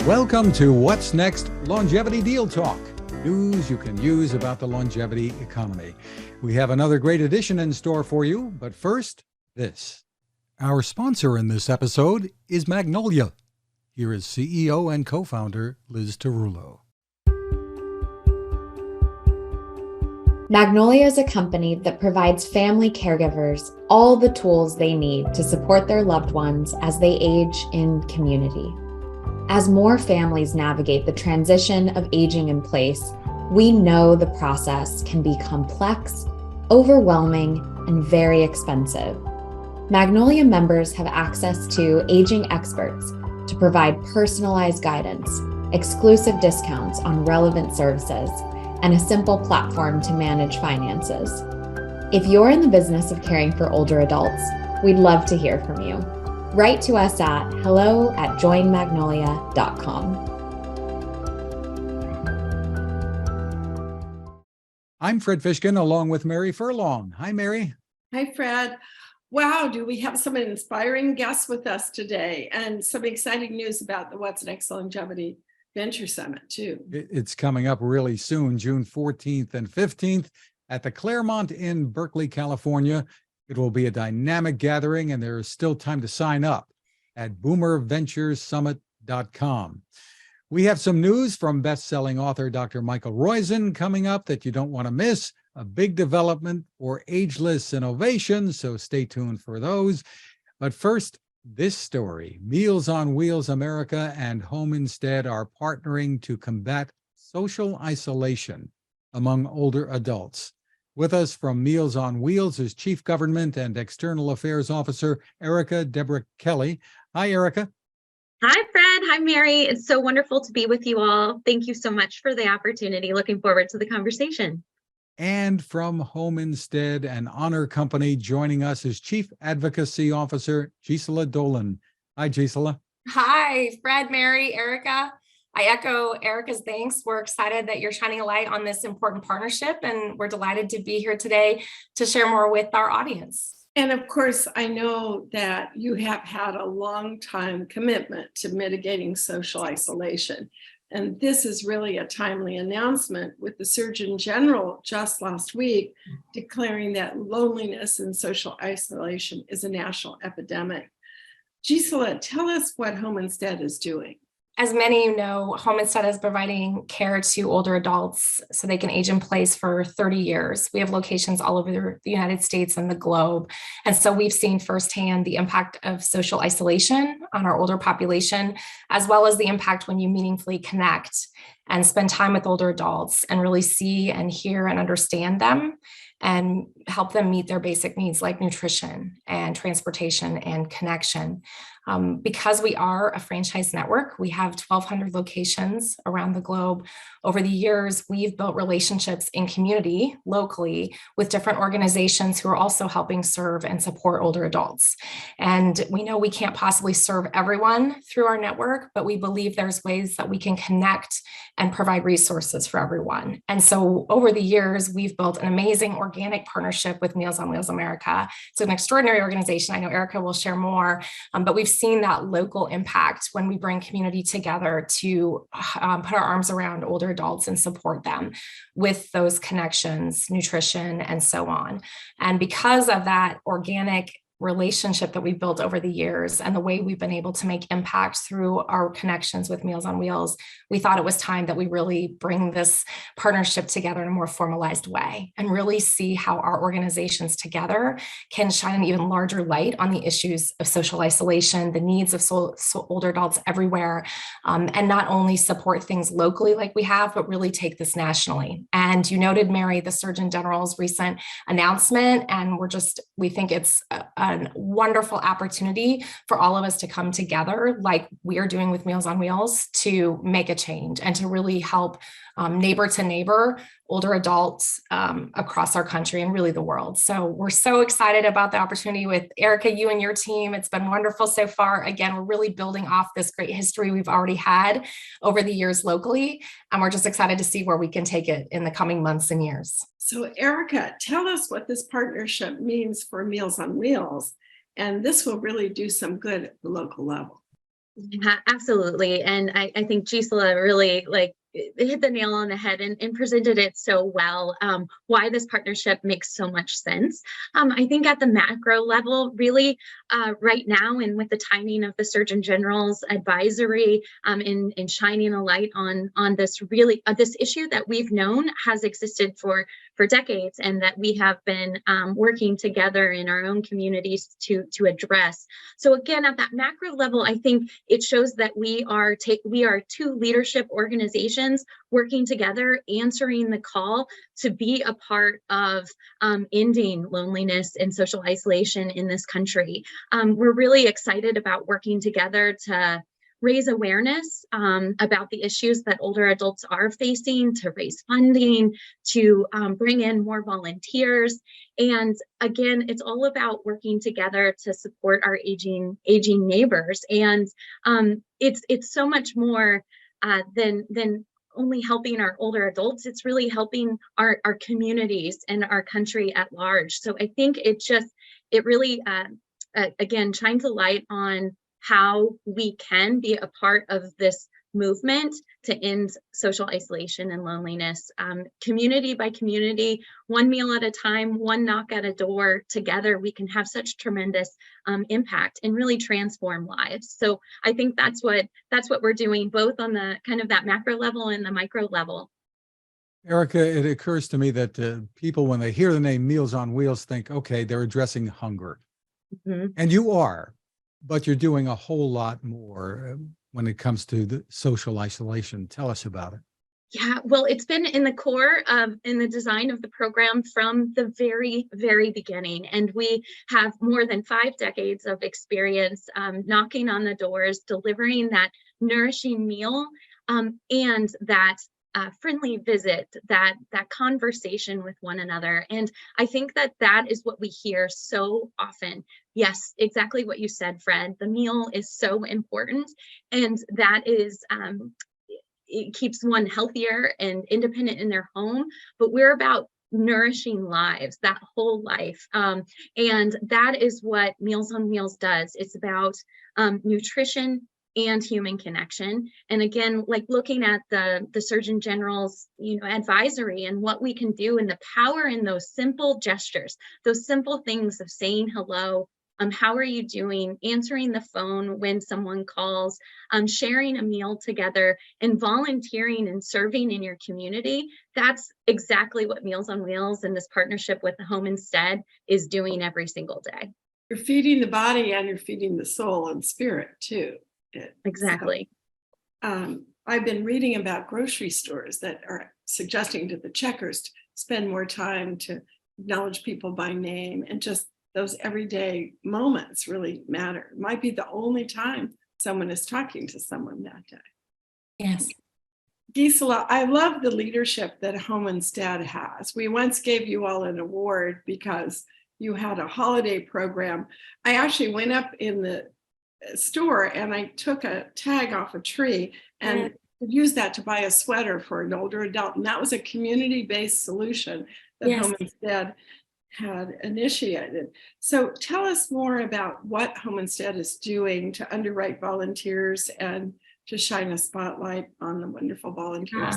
Welcome to What's Next Longevity Deal Talk, news you can use about the longevity economy. We have another great edition in store for you, but first, this. Our sponsor in this episode is Magnolia. Here is CEO and co-founder Liz Tarullo. Magnolia is a company that provides family caregivers all the tools they need to support their loved ones as they age in community. As more families navigate the transition of aging in place, we know the process can be complex, overwhelming, and very expensive. Magnolia members have access to aging experts to provide personalized guidance, exclusive discounts on relevant services, and a simple platform to manage finances. If you're in the business of caring for older adults, we'd love to hear from you. Write to us at hello@joinmagnolia.com. I'm Fred Fishkin along with Mary Furlong. Hi, Mary. Hi, Fred. Wow, do we have some inspiring guests with us today and some exciting news about the What's Next Longevity Venture Summit, too. It's coming up really soon, June 14th and 15th at the Claremont in Berkeley, California. It will be a dynamic gathering, and there is still time to sign up at boomerventuresummit.com. We have some news from best-selling author Dr. Michael Roizen coming up that you don't want to miss. A big development for ageless innovation, so stay tuned for those. But first, this story. Meals on Wheels America and Home Instead are partnering to combat social isolation among older adults. With us from Meals on Wheels is Chief Government and External Affairs Officer Erica Deborah Kelly. Hi, Erica. Hi, Fred. Hi, Mary. It's so wonderful to be with you all. Thank you so much for the opportunity. Looking forward to the conversation. And from Home Instead, an honor company, joining us is Chief Advocacy Officer Gisela Dolan. Hi, Gisela. Hi, Fred, Mary, Erica. I echo Erica's thanks. We're excited that you're shining a light on this important partnership, and we're delighted to be here today to share more with our audience. And of course, I know that you have had a long time commitment to mitigating social isolation. And this is really a timely announcement with the Surgeon General just last week declaring that loneliness and social isolation is a national epidemic. Gisela, tell us what Home Instead is doing. As many of you know, Home Instead is providing care to older adults so they can age in place for 30 years. We have locations all over the United States and the globe. And so we've seen firsthand the impact of social isolation on our older population, as well as the impact when you meaningfully connect and spend time with older adults and really see and hear and understand them and help them meet their basic needs like nutrition and transportation and connection. Because we are a franchise network, we have 1,200 locations around the globe. Over the years, we've built relationships in community locally with different organizations who are also helping serve and support older adults. And we know we can't possibly serve everyone through our network, but we believe there's ways that we can connect and provide resources for everyone. And so over the years, we've built an amazing organic partnership with Meals on Wheels America. It's an extraordinary organization. I know Erica will share more, but we've seen that local impact when we bring community together to put our arms around older adults and support them with those connections, nutrition, and so on. And because of that organic relationship that we've built over the years and the way we've been able to make impact through our connections with Meals on Wheels, we thought it was time that we really bring this partnership together in a more formalized way and really see how our organizations together can shine an even larger light on the issues of social isolation, the needs of older adults everywhere, and not only support things locally like we have, but really take this nationally. And you noted, Mary, the Surgeon General's recent announcement, and we think it's a wonderful opportunity for all of us to come together like we are doing with Meals on Wheels to make a change and to really help neighbor to neighbor older adults across our country and really the world. So we're so excited about the opportunity with Erica, you and your team. It's been wonderful so far. Again, we're really building off this great history we've already had over the years locally. And we're just excited to see where we can take it in the coming months and years. So Erica, tell us what this partnership means for Meals on Wheels. And this will really do some good at the local level. Yeah, absolutely. And I think Gisela really hit the nail on the head and presented it so well, why this partnership makes so much sense. I think at the macro level, really right now, and with the timing of the Surgeon General's advisory in shining a light on this really this issue that we've known has existed for decades, and that we have been working together in our own communities to address. So again, at that macro level, I think it shows that we are two leadership organizations working together, answering the call to be a part of ending loneliness and social isolation in this country. We're really excited about working together to raise awareness about the issues that older adults are facing, to raise funding, to bring in more volunteers. And again, it's all about working together to support our aging neighbors. And it's so much more than only helping our older adults. It's really helping our communities and our country at large. So I think it really again shines a light on how we can be a part of this movement to end social isolation and loneliness, community by community, one meal at a time, one knock at a door. Together, we can have such tremendous impact and really transform lives. So I think that's what we're doing, both on the kind of that macro level and the micro level. Erica, it occurs to me that people, when they hear the name Meals on Wheels, think, okay, they're addressing hunger. Mm-hmm. And you are, but you're doing a whole lot more when it comes to the social isolation. Tell us about it. Yeah, well, it's been in the core in the design of the program from the very, very beginning. And we have more than 5 decades of experience knocking on the doors, delivering that nourishing meal and that friendly visit, that conversation with one another. And I think that is what we hear so often. Yes, exactly what you said, Fred. The meal is so important, and that is it keeps one healthier and independent in their home. But we're about nourishing lives, that whole life, and that is what Meals on Wheels does. It's about nutrition and human connection. And again, like looking at the Surgeon General's advisory and what we can do, and the power in those simple gestures, those simple things of saying hello, how are you doing, answering the phone when someone calls, sharing a meal together, and volunteering and serving in your community. That's exactly what Meals on Wheels and this partnership with the Home Instead is doing every single day. You're feeding the body and you're feeding the soul and spirit too. Exactly. So, I've been reading about grocery stores that are suggesting to the checkers to spend more time to acknowledge people by name, and just those everyday moments really matter. It might be the only time someone is talking to someone that day. Yes. Gisela, I love the leadership that Home Instead has. We once gave you all an award because you had a holiday program. I actually went up in the store and I took a tag off a tree and used that to buy a sweater for an older adult. And that was a community-based solution that Home Instead had initiated. So tell us more about what Home Instead is doing to underwrite volunteers and to shine a spotlight on the wonderful volunteers.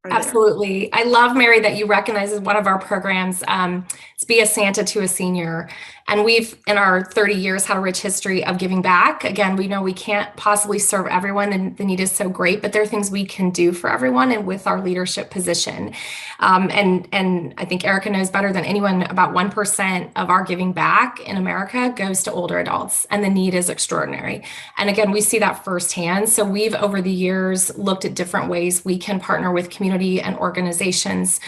Absolutely. I love, Mary, that you recognize as one of our programs, it's Be a Santa to a Senior. And we've, in our 30 years, had a rich history of giving back. Again, we know we can't possibly serve everyone, and the need is so great, but there are things we can do for everyone, and with our leadership position. And I think Erica knows better than anyone, about 1% of our giving back in America goes to older adults, and the need is extraordinary. And again, we see that firsthand. So we've, over the years, looked at different ways we can partner with community and organizations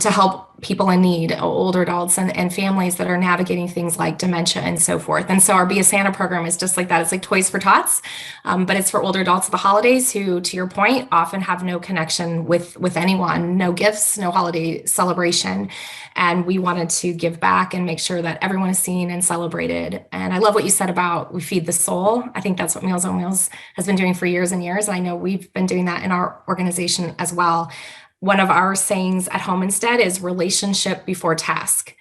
to help people in need, older adults and families that are navigating things like dementia and so forth. And so our Be a Santa program is just like that. It's like Toys for Tots, but it's for older adults at the holidays who, to your point, often have no connection with anyone, no gifts, no holiday celebration. And we wanted to give back and make sure that everyone is seen and celebrated. And I love what you said about we feed the soul. I think that's what Meals on Wheels has been doing for years and years. I know we've been doing that in our organization as well. One of our sayings at Home Instead is relationship before task.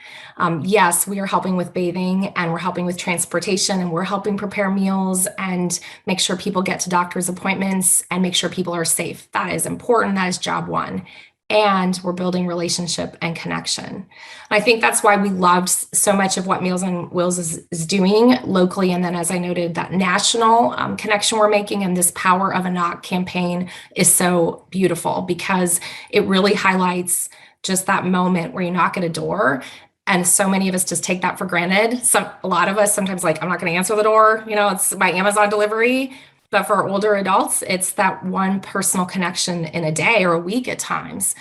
Yes, we are helping with bathing and we're helping with transportation and we're helping prepare meals and make sure people get to doctor's appointments and make sure people are safe. That is important. That is job one. And we're building relationship and connection. I think that's why we loved so much of what Meals on Wheels is doing locally. And then, as I noted, that national connection we're making and this Power of a Knock campaign is so beautiful because it really highlights just that moment where you knock at a door. And so many of us just take that for granted. A lot of us sometimes like, I'm not going to answer the door. It's my Amazon delivery. But for older adults, it's that one personal connection in a day or a week at times.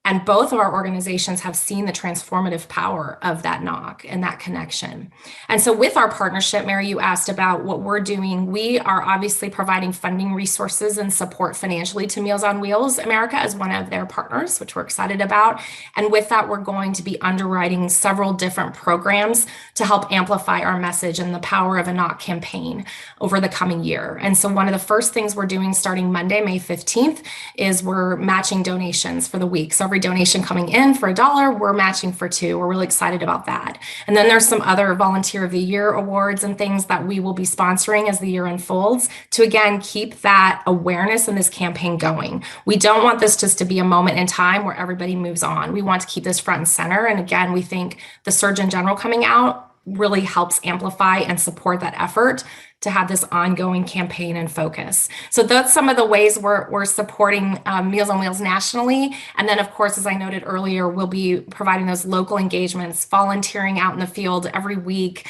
And both of our organizations have seen the transformative power of that knock and that connection. And so with our partnership, Mary, you asked about what we're doing. We are obviously providing funding resources and support financially to Meals on Wheels America as one of their partners, which we're excited about. And with that, we're going to be underwriting several different programs to help amplify our message and the Power of a Knock campaign over the coming year. And so one of the first things we're doing starting Monday, May 15th, is we're matching donations for the week. So every donation coming in for $1, we're matching for $2. We're really excited about that. And then there's some other Volunteer of the Year awards and things that we will be sponsoring as the year unfolds to, again, keep that awareness in this campaign going. We don't want this just to be a moment in time where everybody moves on. We want to keep this front and center. And again, we think the Surgeon General coming out really helps amplify and support that effort to have this ongoing campaign and focus. So that's some of the ways we're supporting Meals on Wheels nationally. And then, of course, as I noted earlier, we'll be providing those local engagements, volunteering out in the field every week,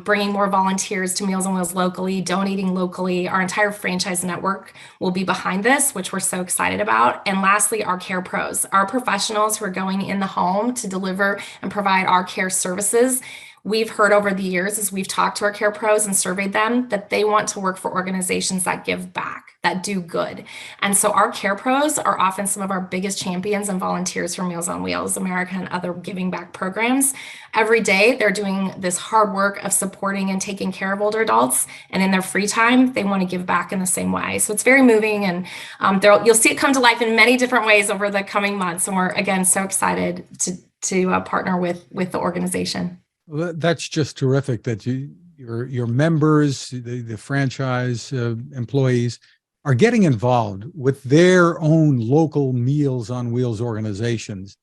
bringing more volunteers to Meals on Wheels locally, donating locally. Our entire franchise network will be behind this, which we're so excited about. And lastly, our care pros, our professionals who are going in the home to deliver and provide our care services. We've heard over the years as we've talked to our care pros and surveyed them that they want to work for organizations that give back, that do good. And so our care pros are often some of our biggest champions and volunteers for Meals on Wheels America and other giving back programs. Every day they're doing this hard work of supporting and taking care of older adults. And in their free time, they want to give back in the same way. So it's very moving and you'll see it come to life in many different ways over the coming months. And we're, again, so excited to partner with the organization. Well, that's just terrific that your members, the franchise employees are getting involved with their own local Meals on Wheels organizations.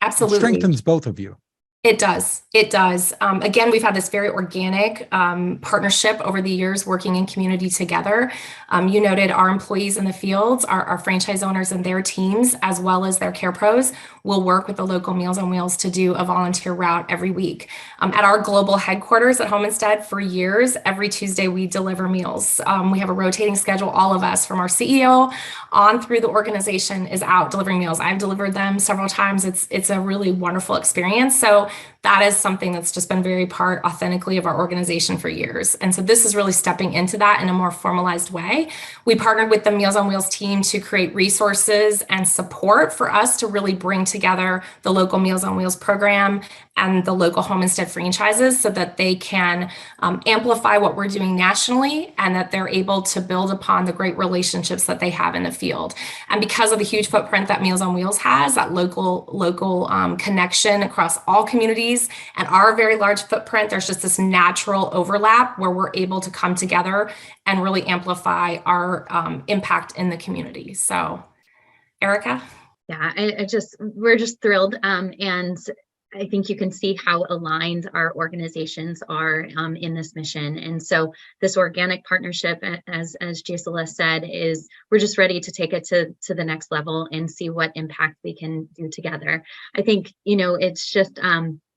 Absolutely. It strengthens both of you. It does. It does. Again, we've had this very organic partnership over the years working in community together. You noted our employees in the fields, our franchise owners and their teams, as well as their care pros, will work with the local Meals on Wheels to do a volunteer route every week. At our global headquarters at Home Instead for years, every Tuesday we deliver meals. We have a rotating schedule. All of us from our CEO on through the organization is out delivering meals. I've delivered them several times. It's a really wonderful experience. So that is something that's just been very part authentically of our organization for years. And so this is really stepping into that in a more formalized way. We partnered with the Meals on Wheels team to create resources and support for us to really bring together the local Meals on Wheels program and the local Home Instead franchises so that they can amplify what we're doing nationally and that they're able to build upon the great relationships that they have in the field. And because of the huge footprint that Meals on Wheels has, that local connection across all communities and our very large footprint, there's just this natural overlap where we're able to come together and really amplify our impact in the community. So, Erica? Yeah, we're just thrilled. And I think you can see how aligned our organizations are in this mission. And so this organic partnership, as Gisela said, is we're just ready to take it to the next level and see what impact we can do together. I think, it's just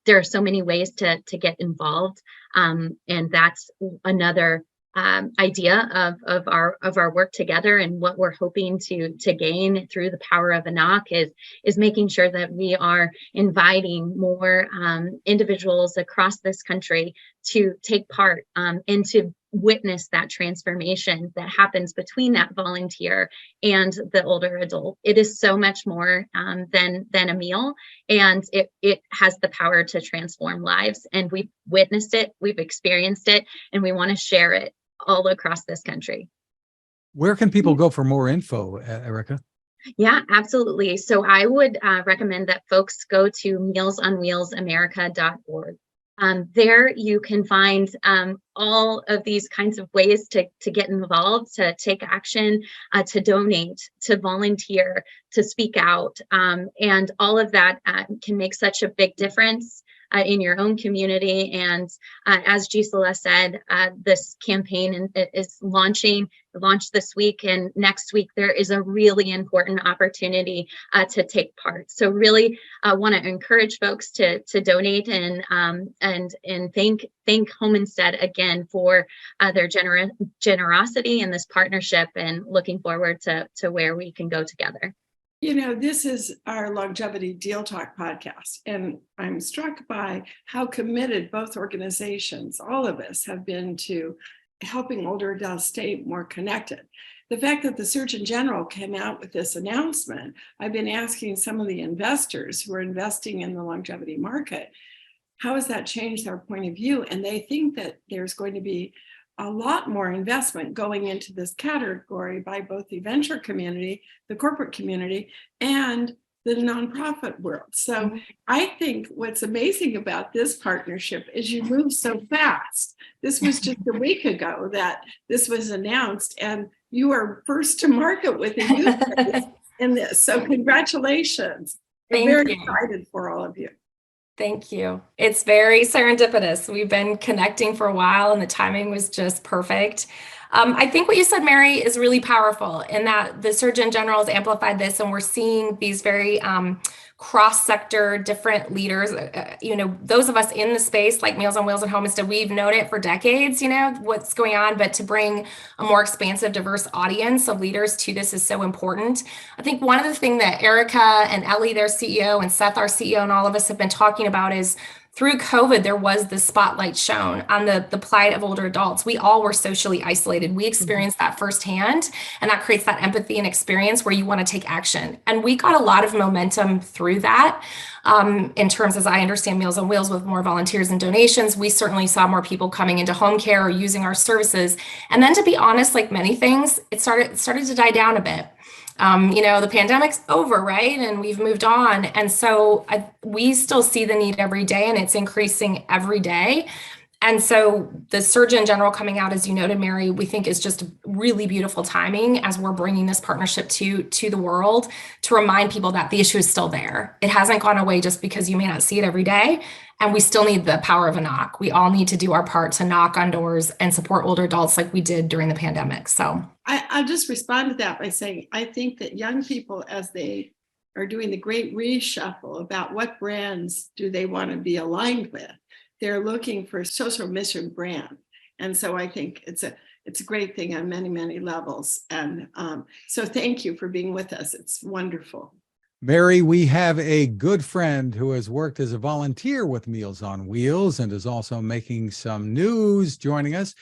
there are so many ways to get involved. And that's another idea of our work together, and what we're hoping to gain through the Power of a Knock is making sure that we are inviting more individuals across this country to take part and to witness that transformation that happens between that volunteer and the older adult. It is so much more than a meal, and it has the power to transform lives. And we've witnessed it, we've experienced it, and we want to share it all across this country. Where can people go for more info, Erica? Yeah, absolutely. So I would recommend that folks go to mealsonwheelsamerica.org. There you can find all of these kinds of ways to get involved, to take action, to donate, to volunteer, to speak out. And all of that can make such a big difference in your own community. And as Gisela said, this campaign is launched this week, and next week there is a really important opportunity to take part. So really want to encourage folks to donate and thank Home Instead again for their generosity in this partnership, and looking forward to where we can go together. You know, this is our Longevity Deal Talk podcast, and I'm struck by how committed both organizations, all of us, have been to helping older adults stay more connected. The fact that the Surgeon General came out with this announcement, I've been asking some of the investors who are investing in the longevity market, how has that changed their point of view? And they think that there's going to be a lot more investment going into this category by both the venture community, the corporate community, and the nonprofit world. So I think what's amazing about this partnership is you move so fast. This was just a week ago that this was announced, and you are first to market with a use case in this. So congratulations. I'm very excited for all of you. Thank you. It's very serendipitous. We've been connecting for a while, and the timing was just perfect. I think what you said, Mary, is really powerful in that the Surgeon General has amplified this, and we're seeing these very cross-sector different leaders. You know, those of us in the space like Meals on Wheels and Home Instead, we've known it for decades, you know, what's going on, but to bring a more expansive, diverse audience of leaders to this is so important. I think one of the things that Erica and Ellie, their CEO, and Seth, our CEO, and all of us have been talking about is through COVID, there was this spotlight shown on the plight of older adults. We all were socially isolated. We experienced that firsthand, and that creates that empathy and experience where you want to take action. And we got a lot of momentum through that. In terms, as I understand, Meals on Wheels with more volunteers and donations, we certainly saw more people coming into home care or using our services. And then, to be honest, like many things, it started to die down a bit. You know, the pandemic's over, right? And we've moved on. And so we still see the need every day, and it's increasing every day. And so the Surgeon General coming out, as you noted, Mary, we think is just really beautiful timing as we're bringing this partnership to the world to remind people that the issue is still there. It hasn't gone away just because you may not see it every day. And we still need the power of a knock. We all need to do our part to knock on doors and support older adults like we did during the pandemic. So I'll just respond to that by saying, I think that young people, as they are doing the great reshuffle about what brands do they want to be aligned with, they're looking for social mission brand. And so I think it's a great thing on many, many levels. And so thank you for being with us. It's wonderful. Mary, we have a good friend who has worked as a volunteer with Meals on Wheels and is also making some news joining us.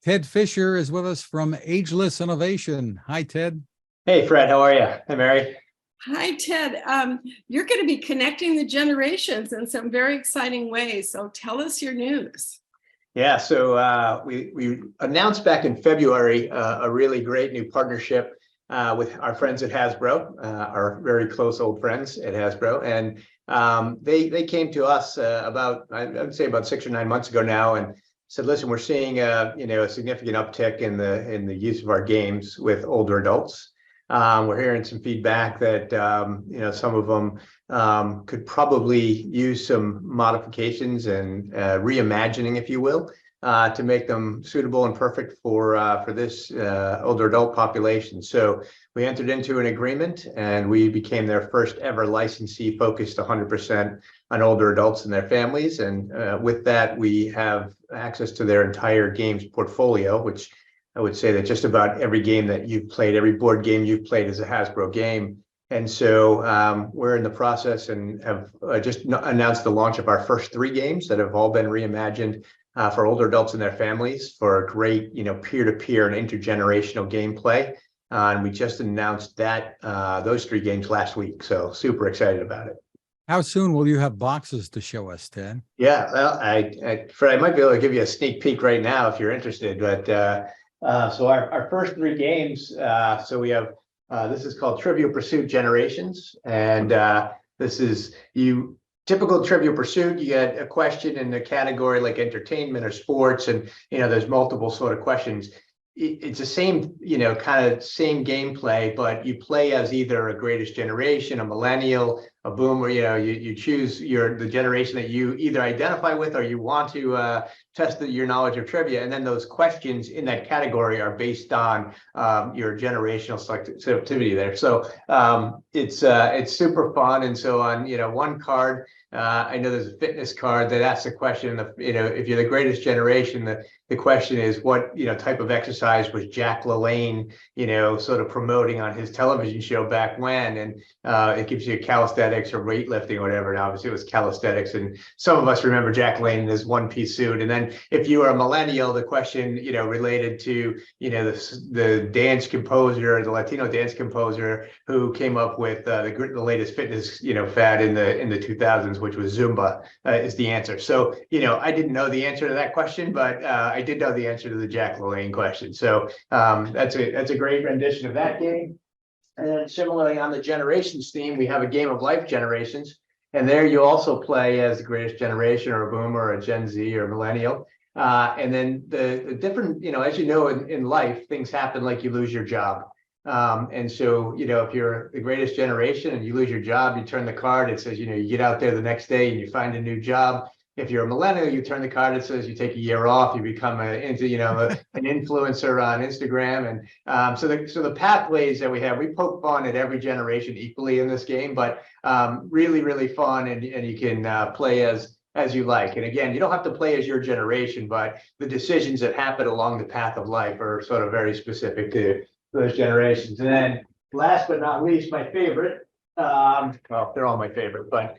Ted Fisher is with us from Ageless Innovation. Hi, Ted. Hey, Fred. How are you? Hey, Mary. Hi, Ted. You're going to be connecting the generations in some very exciting ways. So tell us your news. Yeah, so we announced back in February a really great new partnership with our friends at Hasbro, our very close old friends at Hasbro. And they came to us I would say about 6 or 9 months ago now, and said, listen, we're seeing a significant uptick in the use of our games with older adults. We're hearing some feedback that some of them could probably use some modifications and reimagining, if you will, to make them suitable and perfect for this older adult population. So we entered into an agreement, and we became their first ever licensee focused 100% on older adults and their families. And with that, we have access to their entire games portfolio, which I would say that just about every game that you've played, every board game you've played is a Hasbro game. And so we're in the process and have just announced the launch of our first 3 games that have all been reimagined for older adults and their families for great, peer-to-peer and intergenerational gameplay. And we just announced that those 3 games last week. So super excited about it. How soon will you have boxes to show us, Ted? Yeah, well, Fred, I might be able to give you a sneak peek right now if you're interested. But so our first 3 games, so we have This is called Trivial Pursuit Generations, and this is typical Trivial Pursuit. You get a question in the category like entertainment or sports, and there's multiple sort of questions. It's the same, kind of same gameplay, but you play as either a greatest generation, a millennial, a boomer. You choose the generation that you either identify with or you want to test your knowledge of trivia, and then those questions in that category are based on your generational selectivity there. So it's super fun. And so on one card, I know there's a fitness card that asks a question of, if you're the greatest generation, the question is what type of exercise was Jack LaLanne sort of promoting on his television show back when, and it gives you calisthenics or weightlifting or whatever, and obviously it was calisthenics, and some of us remember Jack LaLanne in his one-piece suit. And then if you are a millennial, the question related to the dance composer, the Latino dance composer who came up with the latest fitness fad in the 2000s, which was Zumba, is the answer. So I didn't know the answer to that question, but I did know the answer to the Jack LaLanne question. So that's a great rendition of that game. And then similarly on the generations theme, we have a game of life generations. And there you also play as the greatest generation or a boomer or a Gen Z or a millennial. And then the different, as in life, things happen like you lose your job. And so, if you're the greatest generation and you lose your job, you turn the card, it says, you get out there the next day and you find a new job. If you're a millennial, you turn the card, it says you take a year off, you become an influencer on Instagram. And so the pathways that we have, we poke fun at every generation equally in this game, but really, really fun. And you can play as you like. And again, you don't have to play as your generation, but the decisions that happen along the path of life are sort of very specific to those generations. And then last but not least, my favorite, well, they're all my favorite, but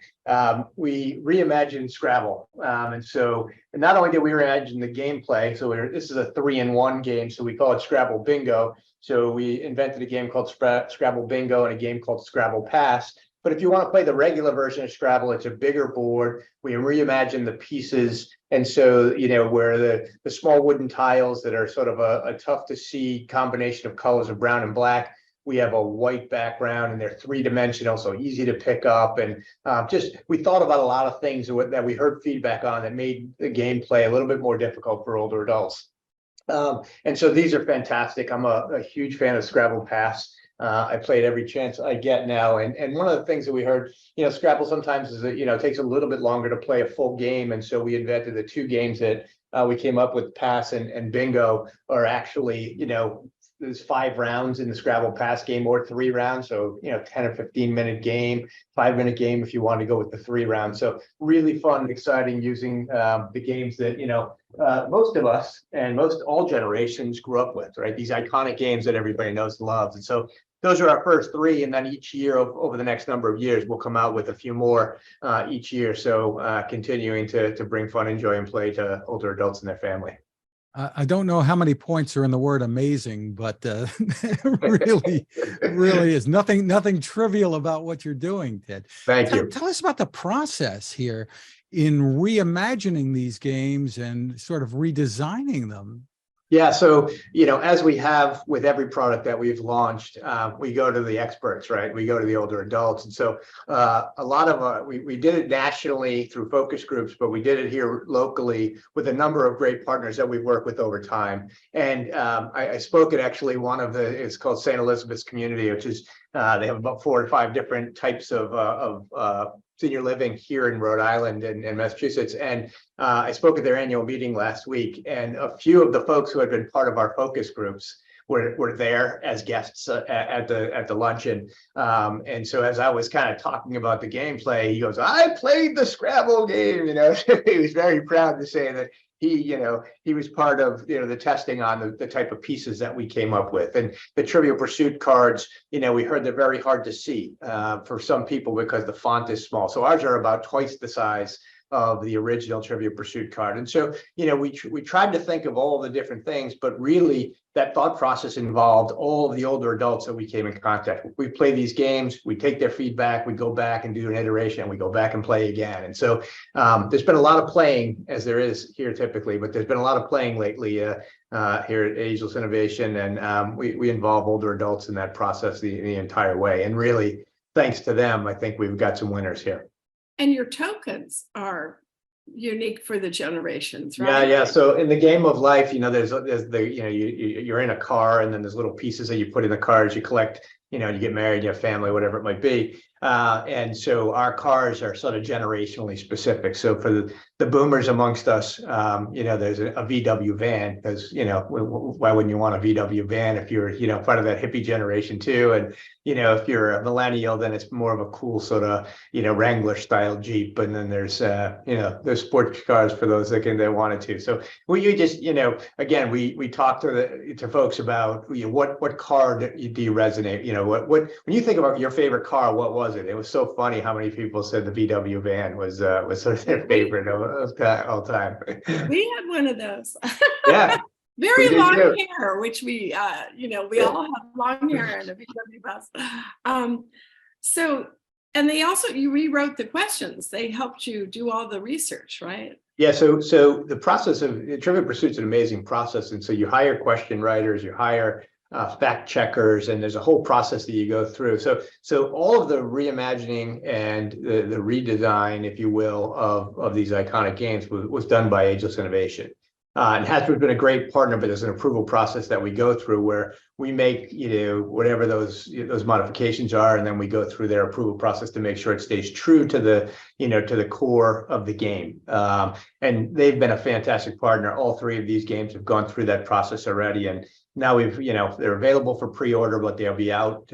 we reimagined Scrabble. And so not only did we reimagine the gameplay, so this is a 3-in-1 game, so we call it Scrabble Bingo. So we invented a game called Scrabble Bingo and a game called Scrabble Pass. But if you want to play the regular version of Scrabble, it's a bigger board. We reimagined the pieces. And so, where the small wooden tiles that are sort of a tough to see combination of colors of brown and black, we have a white background and they're 3-dimensional, so easy to pick up. And we thought about a lot of things that we heard feedback on that made the gameplay a little bit more difficult for older adults. And so these are fantastic. I'm a huge fan of Scrabble Pass. I played every chance I get now. And one of the things that we heard, Scrabble sometimes is that, it takes a little bit longer to play a full game. And so we invented the 2 games that we came up with, Pass and Bingo, are actually, there's 5 rounds in the Scrabble Pass game or 3 rounds. So, 10 or 15-minute game, 5-minute game if you want to go with the 3 rounds. So really fun and exciting using the games that, most of us and all generations grew up with, right? These iconic games that everybody knows and loves. And so those are our first 3. And then each year over the next number of years, we'll come out with a few more each year. So continuing to bring fun and joy and play to older adults and their family. I don't know how many points are in the word amazing, but really is nothing trivial about what you're doing, Ted. Thank you. Tell us about the process here in reimagining these games and sort of redesigning them. Yeah, so, as we have with every product that we've launched, we go to the experts, right? We go to the older adults. And so a lot of we did it nationally through focus groups, but we did it here locally with a number of great partners that we've worked with over time. And I spoke at actually one of it's called St. Elizabeth's Community, which is they have about 4 or 5 different types of senior living here in Rhode Island and Massachusetts. And I spoke at their annual meeting last week, and a few of the folks who had been part of our focus groups were there as guests at the luncheon. And so as I was kind of talking about the gameplay, he goes, "I played the Scrabble game." He was very proud to say that he was part of the testing on the type of pieces that we came up with. And the Trivial Pursuit cards, we heard they're very hard to see for some people because the font is small. So ours are about twice the size of the original Trivial Pursuit card. And so, we tried to think of all the different things, but really that thought process involved all of the older adults that we came in contact with. We play these games, we take their feedback, we go back and do an iteration, and we go back and play again. And so there's been a lot of playing, as there is here typically, but there's been a lot of playing lately here at Ageless Innovation, and we involve older adults in that process the entire way. And really, thanks to them, I think we've got some winners here. And your tokens are unique for the generations, right? Yeah. So in the game of life, there's the, you're in a car, and then there's little pieces that you put in the cars, you collect, you get married, you have family, whatever it might be. And so our cars are sort of generationally specific. So for the boomers amongst us, there's a VW van, because, why wouldn't you want a VW van if you're, part of that hippie generation too? And, if you're a millennial, then it's more of a cool sort of, Wrangler style Jeep. And then there's sports cars for those that they wanted to. So we just, again, we talked to folks about what car do you resonate? What when you think about your favorite car, what was it? It was so funny how many people said the VW van was sort of their favorite of all time. We had one of those. Yeah. Very long hair, which we all have long hair in a VW bus. And they also, you rewrote the questions. They helped you do all the research, right? Yeah. So the process of Trivial Pursuit's an amazing process. And so you hire question writers, you hire fact checkers, and there's a whole process that you go through. So all of the reimagining and the redesign, if you will, of these iconic games was done by Ageless Innovation. And Hasbro's been a great partner, but there's an approval process that we go through where we make, whatever those modifications are, and then we go through their approval process to make sure it stays true to the, to the core of the game. And they've been a fantastic partner. All three of these games have gone through that process already. And now they're available for pre-order, but they'll be out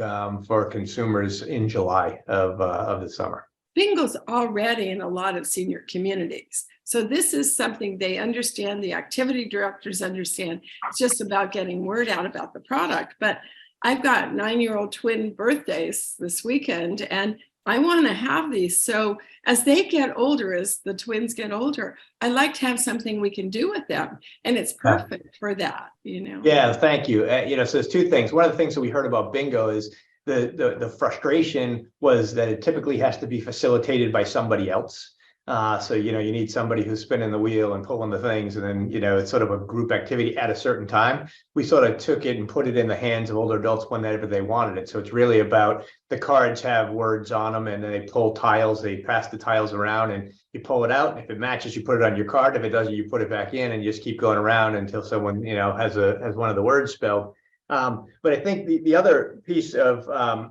for consumers in July of the summer. Bingo's already in a lot of senior communities. So this is something they understand, the activity directors understand. It's just about getting word out about the product. But I've got 9-year-old twin birthdays this weekend, and I want to have these. So as they get older, as the twins get older, I like to have something we can do with them. And it's perfect for that, Yeah, thank you. So there's two things. One of the things that we heard about bingo is the frustration was that it typically has to be facilitated by somebody else. So, you need somebody who's spinning the wheel and pulling the things, and then, it's sort of a group activity at a certain time. We sort of took it and put it in the hands of older adults whenever they wanted it. So it's really about the cards have words on them, and then they pull tiles, they pass the tiles around, and you pull it out. And if it matches, you put it on your card. If it doesn't, you put it back in, and you just keep going around until someone, has one of the words spelled. But I think the other piece of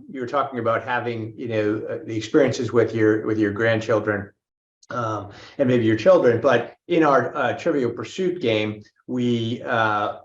you were talking about having, the experiences with your grandchildren. And maybe your children, but in our Trivial Pursuit game, we have,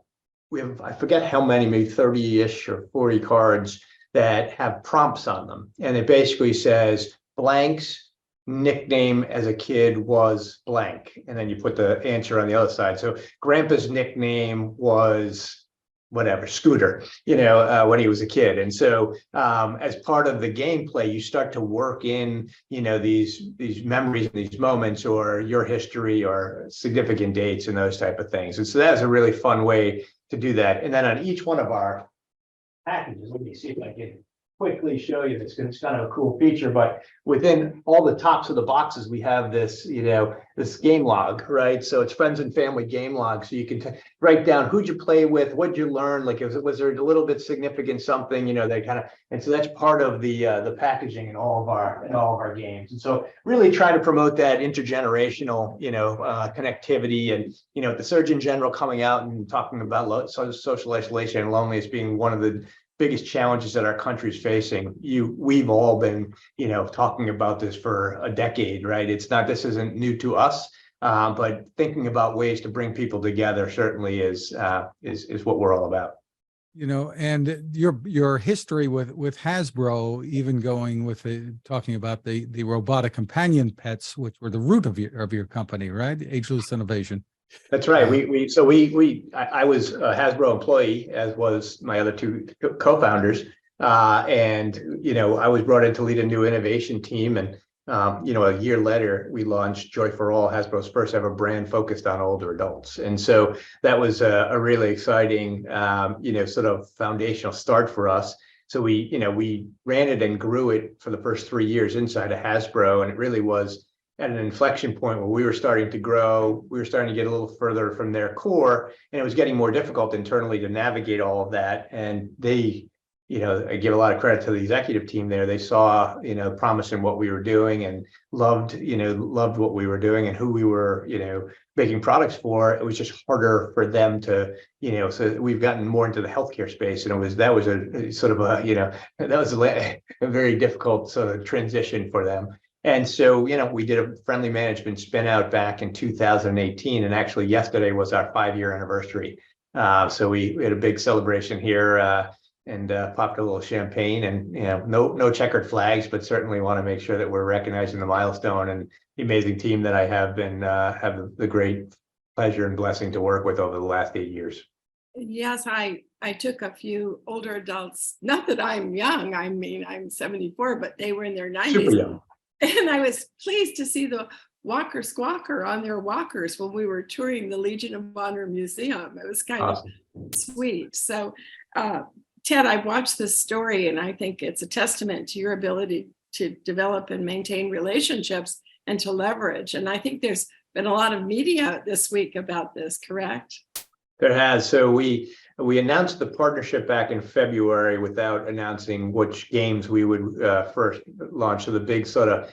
I forget how many, maybe 30-ish or 40 cards that have prompts on them. And it basically says blank's nickname as a kid was blank. And then you put the answer on the other side. So Grandpa's nickname was whatever, Scooter, when he was a kid. And so as part of the gameplay, you start to work in, these memories, these moments, or your history, or significant dates, and those type of things. And so that's a really fun way to do that. And then on each one of our packages, let me see if I can quickly show you this, because it's kind of a cool feature, but within all the tops of the boxes, we have this, this game log, right? So it's friends and family game log. So you can write down who'd you play with, what'd you learn, like was there a little bit significant something, they kind of, and so that's part of the packaging in all of our games. And so really try to promote that intergenerational, connectivity, and the Surgeon General coming out and talking about social isolation and loneliness being one of the biggest challenges that our country is facing. We've all been, talking about this for a decade, right? This isn't new to us, but thinking about ways to bring people together certainly is what we're all about. And your history with Hasbro, even going with talking about the robotic companion pets, which were the root of your company, right? Ageless Innovation. That's right. I was a Hasbro employee, as was my other two co-founders. And, I was brought in to lead a new innovation team. And a year later, we launched Joy for All, Hasbro's first ever brand focused on older adults. And so that was a really exciting, sort of foundational start for us. So we ran it and grew it for the first 3 years inside of Hasbro. And it really was at an inflection point where we were starting to grow. We were starting to get a little further from their core, and it was getting more difficult internally to navigate all of that. And they, I give a lot of credit to the executive team there. They saw, promise in what we were doing and loved what we were doing and who we were, making products for. It was just harder for them to, so we've gotten more into the healthcare space, and that was a sort of a very difficult sort of transition for them. And so, we did a friendly management spin out back in 2018, and actually yesterday was our 5-year anniversary. So we had a big celebration here and popped a little champagne, and no checkered flags, but certainly want to make sure that we're recognizing the milestone and the amazing team that I have been have the great pleasure and blessing to work with over the last 8 years. Yes, I took a few older adults, not that I'm young, I mean, I'm 74, but they were in their 90s. Super young. And I was pleased to see the walker squawker on their walkers when we were touring the Legion of Honor Museum. It was kind Awesome. of sweet. So, Ted, I've watched this story, and I think it's a testament to your ability to develop and maintain relationships and to leverage. And I think there's been a lot of media this week about this, correct? There has. So we announced the partnership back in February without announcing which games we would first launch. So the big sort of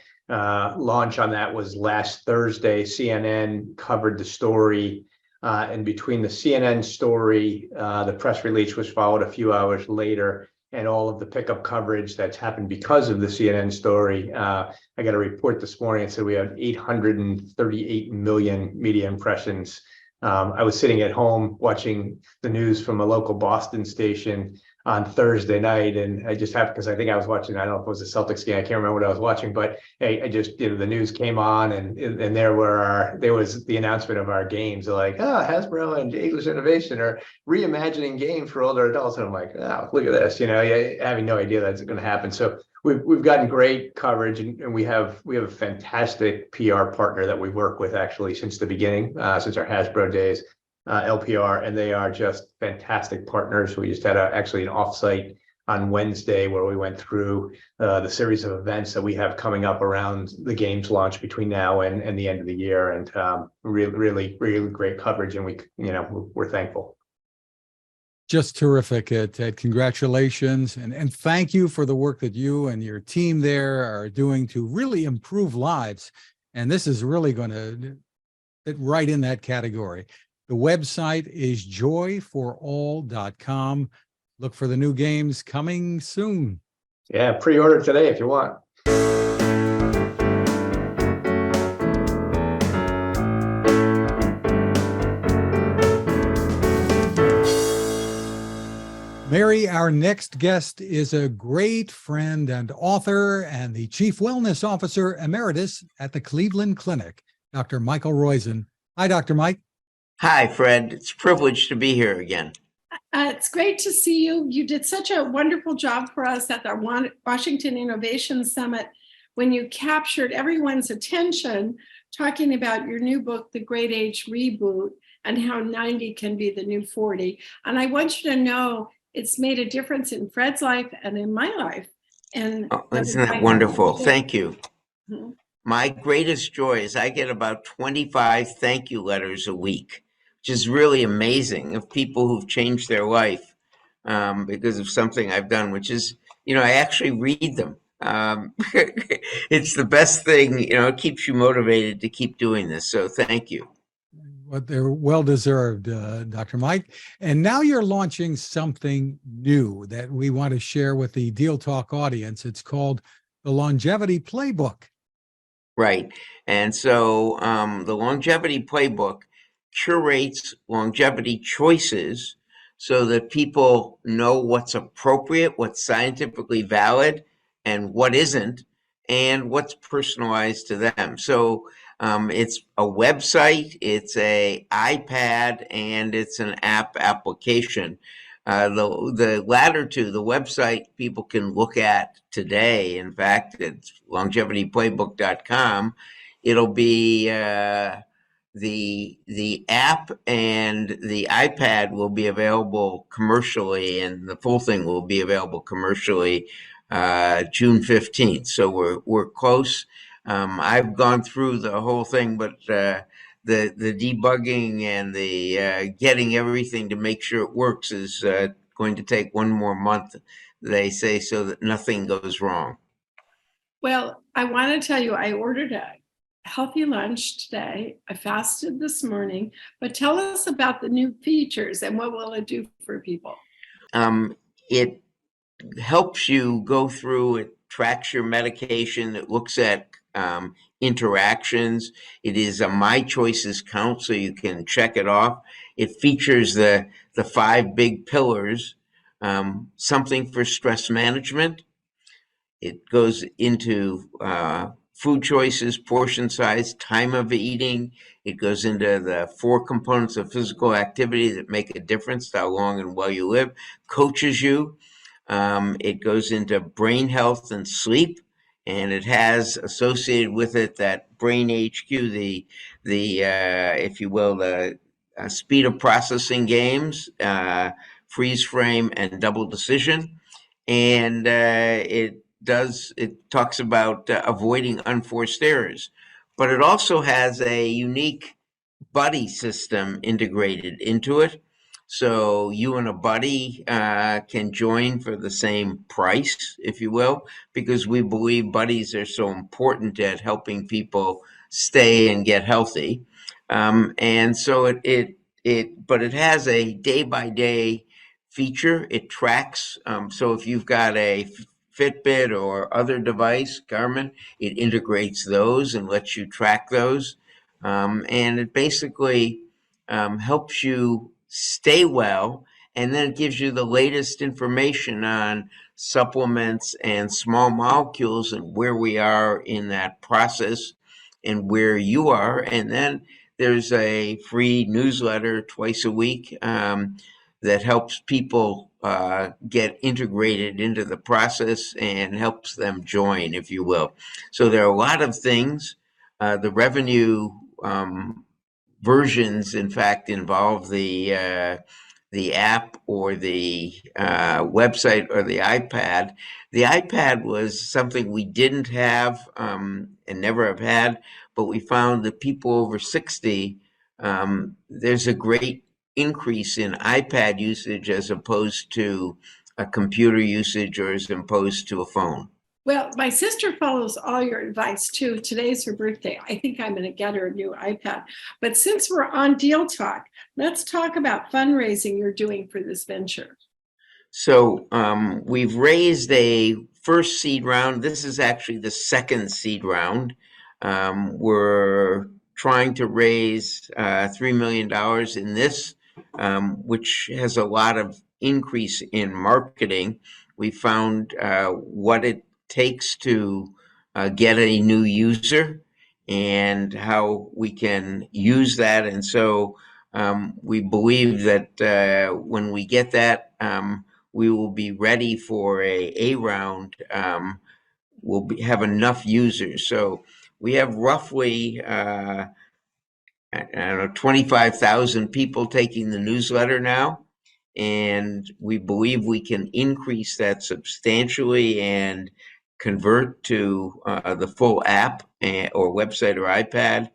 launch on that was last Thursday. CNN covered the story, and between the CNN story, the press release was followed a few hours later, and all of the pickup coverage that's happened because of the CNN story. I got a report this morning that said we had 838 million media impressions. I was sitting at home watching the news from a local Boston station on Thursday night, and I just happened, because I think I was watching, I don't know if it was a Celtics game, I can't remember what I was watching, but I just, the news came on, and there was the announcement of our games. They're like, Hasbro and Wheels-Ageless Innovation are reimagining games for older adults, and I'm like, oh, look at this, having no idea that's going to happen. So we've gotten great coverage, and we have a fantastic PR partner that we work with actually since the beginning, since our Hasbro days. LPR, and they are just fantastic partners. We just had actually an offsite on Wednesday where we went through the series of events that we have coming up around the games launch between now and the end of the year, and really great coverage, and we're thankful. Just terrific, Ted. Congratulations. And thank you for the work that you and your team there are doing to really improve lives. And this is really going to fit right in that category. The website is joyforall.com. Look for the new games coming soon. Yeah, pre-order today if you want. Mary, our next guest is a great friend and author and the Chief Wellness Officer Emeritus at the Cleveland Clinic, Dr. Michael Roizen. Hi, Dr. Mike. Hi, Fred. It's a privilege to be here again. It's great to see you. You did such a wonderful job for us at the Washington Innovation Summit when you captured everyone's attention talking about your new book, The Great Age Reboot, and how 90 can be the new 40. And I want you to know it's made a difference in Fred's life and in my life. And isn't that wonderful? Thank you. Mm-hmm. My greatest joy is I get about 25 thank you letters a week, which is really amazing, of people who've changed their life because of something I've done, which is, I actually read them. It's the best thing, it keeps you motivated to keep doing this. So thank you. Well, they're well-deserved, Dr. Mike. And now you're launching something new that we want to share with the Deal Talk audience. It's called the Longevity Playbook. Right. And so the Longevity Playbook curates longevity choices so that people know what's appropriate, what's scientifically valid, and what isn't, and what's personalized to them. So it's a website, it's an iPad, and it's an app application. The latter two, the website people can look at today. In fact, it's longevityplaybook.com. It'll be the app and the iPad will be available commercially, and the full thing will be available commercially June 15th. So we're close. I've gone through the whole thing, but the debugging and the getting everything to make sure it works is going to take one more month, they say, so that nothing goes wrong. Well, I want to tell you, I ordered a healthy lunch today. I fasted this morning, but tell us about the new features and what will it do for people? It helps you go through, it tracks your medication, it looks at interactions. It is a My Choices count, so you can check it off. It features the 5 big pillars, something for stress management. It goes into food choices, portion size, time of eating. It goes into the 4 components of physical activity that make a difference to how long and well you live, coaches you. It goes into brain health and sleep, and it has associated with it that brain HQ, the if you will, the speed of processing games, freeze frame, and double decision. And it talks about avoiding unforced errors, but it also has a unique buddy system integrated into it. So you and a buddy can join for the same price, if you will, because we believe buddies are so important at helping people stay and get healthy. And so but it has a day-by-day feature. It tracks. So if you've got a Fitbit or other device, Garmin, it integrates those and lets you track those. And it basically helps you stay well, and then it gives you the latest information on supplements and small molecules and where we are in that process and where you are. And then there's a free newsletter twice a week that helps people get integrated into the process and helps them join, if you will. So there are a lot of things. The revenue versions, in fact, involve the app or the website or the iPad. The iPad was something we didn't have and never have had, but we found that people over 60, there's a great increase in iPad usage as opposed to a computer usage or as opposed to a phone. Well, my sister follows all your advice too. Today's her birthday. I think I'm going to get her a new iPad. But since we're on Deal Talk, let's talk about fundraising you're doing for this venture. So we've raised a first seed round. This is actually the second seed round. We're trying to raise $3 million in this, which has a lot of increase in marketing. We found what it takes to get a new user and how we can use that. And so we believe that when we get that, we will be ready for a round. We'll have enough users. So we have roughly, I don't know, 25,000 people taking the newsletter now. And we believe we can increase that substantially and convert to the full app or website or iPad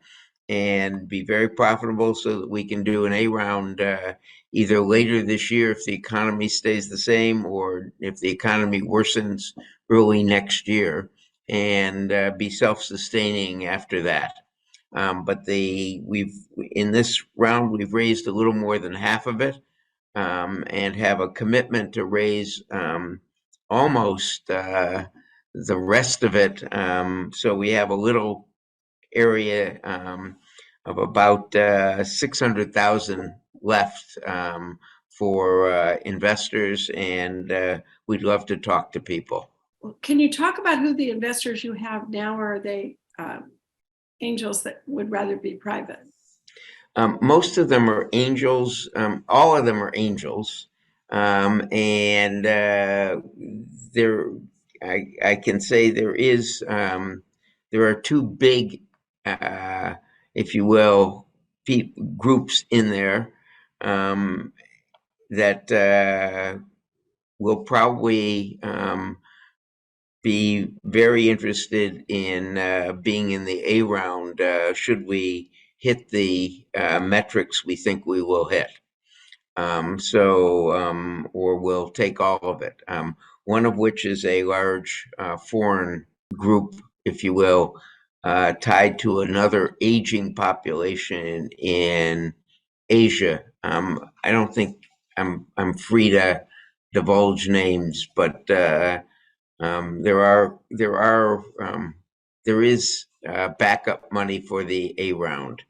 and be very profitable so that we can do an A round either later this year if the economy stays the same or if the economy worsens early next year and be self-sustaining after that. But in this round, we've raised a little more than half of it. And have a commitment to raise almost the rest of it. So we have a little area of about 600,000 left for investors, and we'd love to talk to people. Well, can you talk about who the investors you have now? Or are they angels that would rather be private? Most of them are angels. All of them are angels. And there, I can say there is, there are two big, if you will, groups in there that will probably be very interested in being in the A round should we hit the metrics we think we will hit. Or we'll take all of it. One of which is a large foreign group, if you will, tied to another aging population in Asia. I don't think I'm free to divulge names, but there is backup money for the A round.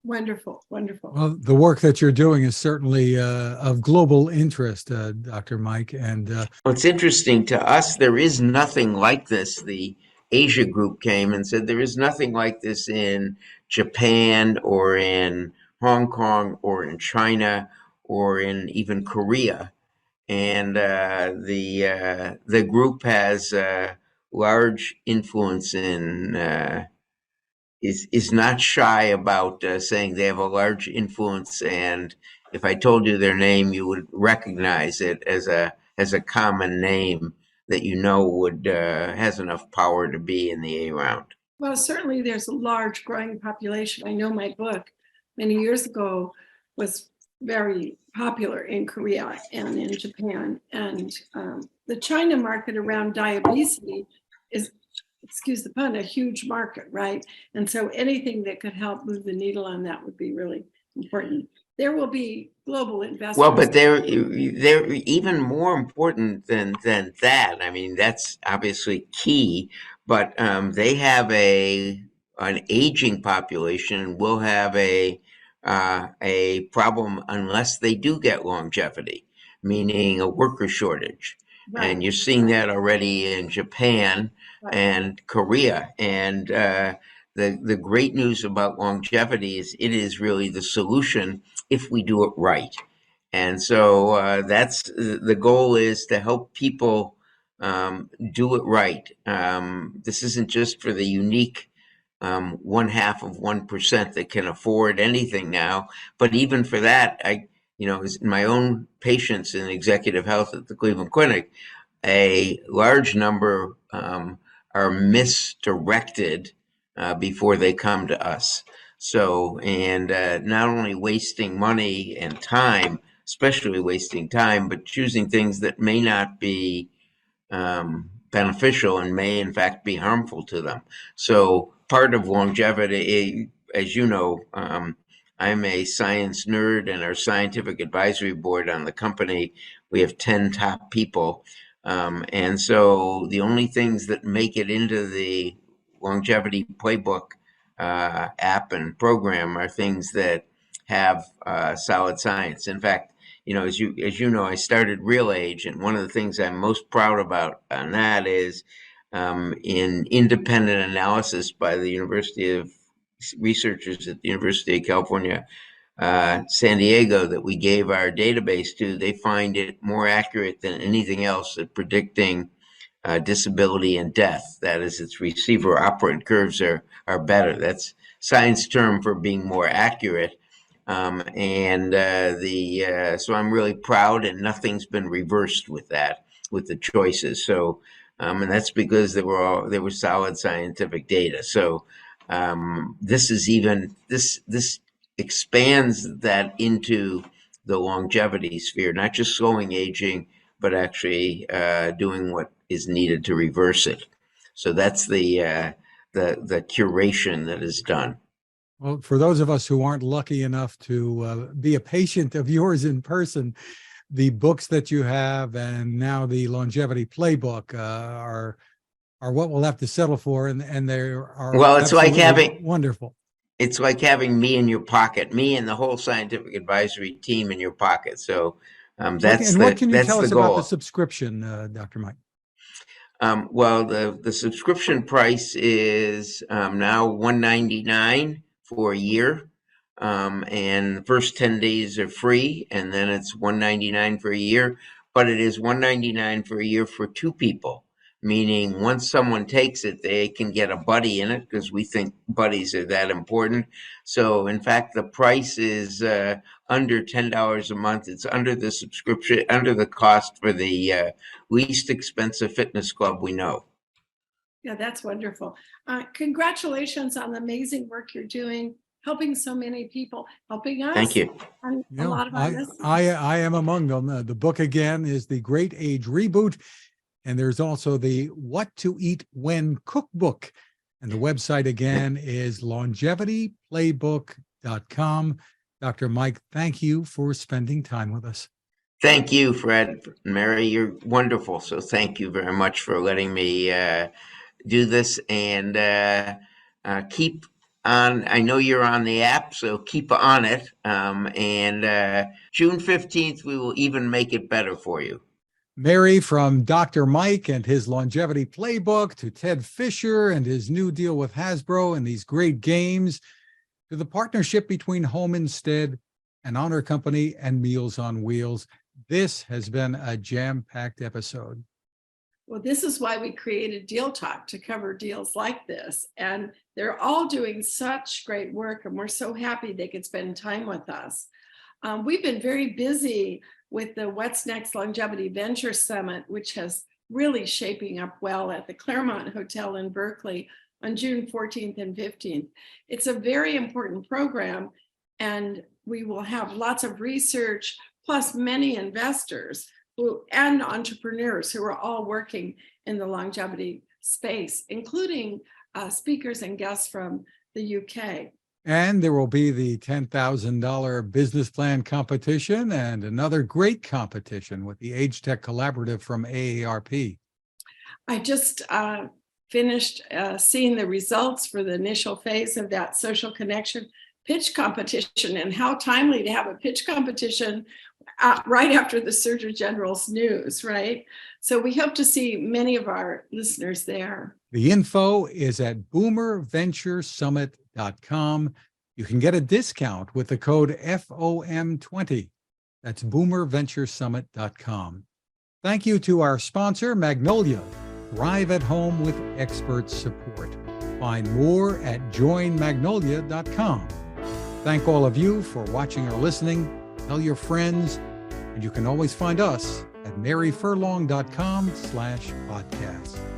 Wonderful, wonderful. Well, the work that you're doing is certainly of global interest, Dr. Mike. And well, it's interesting to us. There is nothing like this. The Asia group came and said there is nothing like this in Japan or in Hong Kong or in China or in even Korea. And the group has large influence in is not shy about saying they have a large influence, and if I told you their name, you would recognize it as a common name that you know would has enough power to be in the A round. Well, certainly there's a large growing population. I know my book many years ago was very popular in Korea and in Japan. And the China market around diabetes is, excuse the pun, a huge market, right? And so anything that could help move the needle on that would be really important. There will be global investors. Well, but they're even more important than that. I mean, that's obviously key, but they have an aging population and will have a problem unless they do get longevity, meaning a worker shortage. Right. And you're seeing that already in Japan and Korea. And the great news about longevity is it is really the solution if we do it right. And so that's the goal, is to help people do it right. This isn't just for the unique 0.5% that can afford anything now, but even for that, my own patients in executive health at the Cleveland Clinic, a large number are misdirected before they come to us. So, and not only wasting money and time, especially wasting time, but choosing things that may not be beneficial and may in fact be harmful to them. So part of longevity, as you know, I'm a science nerd, and our scientific advisory board on the company, we have 10 top people. And so the only things that make it into the Longevity Playbook app and program are things that have solid science. In fact, as you know, I started Real Age, and one of the things I'm most proud about on that is in independent analysis by the researchers at the University of California, San Diego, that we gave our database to. They find it more accurate than anything else at predicting disability and death. That is, its receiver operant curves are better. That's science term for being more accurate. So I'm really proud, and nothing's been reversed with that, with the choices. So, and that's because there were solid scientific data. So, this expands that into the longevity sphere, not just slowing aging, but actually doing what is needed to reverse it. So that's the curation that is done. Well, for those of us who aren't lucky enough to be a patient of yours in person, the books that you have and now the Longevity Playbook are what we'll have to settle for, and they are, well, it's like having wonderful. It's like having me in your pocket, me and the whole scientific advisory team in your pocket. So that's what can you tell us goal. about the subscription, Dr. Mike? Well, the subscription price is now $199 for a year. And the first 10 days are free, and then it's $199 for a year. But it is $199 for a year for two people, meaning once someone takes it, they can get a buddy in it because we think buddies are that important. So, in fact, the price is under $10 a month. It's under the subscription, under the cost for the least expensive fitness club we know. Yeah, that's wonderful. Congratulations on the amazing work you're doing, helping so many people, helping us. Thank you. And a lot of our listeners. I am among them. The book again is The Great Age Reboot. And there's also the What to Eat When cookbook. And the website again is longevityplaybook.com. Dr. Mike, thank you for spending time with us. Thank you, Fred. Mary, you're wonderful. So thank you very much for letting me do this, and keep on. I know you're on the app, so keep on it. And June 15th, we will even make it better for you. Mary, from Dr. Mike and his Longevity Playbook to Ted Fisher and his new deal with Hasbro and these great games, to the partnership between Home Instead, an Honor Company, and Meals on Wheels. This has been a jam-packed episode. Well, this is why we created Deal Talk, to cover deals like this. And they're all doing such great work, and we're so happy they could spend time with us. We've been very busy with the What's Next Longevity Venture Summit, which has really shaping up well at the Claremont Hotel in Berkeley on June 14th and 15th. It's a very important program, and we will have lots of research, plus many investors and entrepreneurs who are all working in the longevity space, including speakers and guests from the UK. And there will be the $10,000 business plan competition and another great competition with the Age Tech Collaborative from AARP. I just finished seeing the results for the initial phase of that social connection pitch competition, and how timely to have a pitch competition right after the Surgeon General's news, right? So we hope to see many of our listeners there. The info is at boomerventuresummit.com. You can get a discount with the code FOM20. That's boomerventuresummit.com. Thank you to our sponsor, Magnolia. Thrive at home with expert support. Find more at joinmagnolia.com. Thank all of you for watching or listening. Tell your friends, and you can always find us at maryfurlong.com/podcast.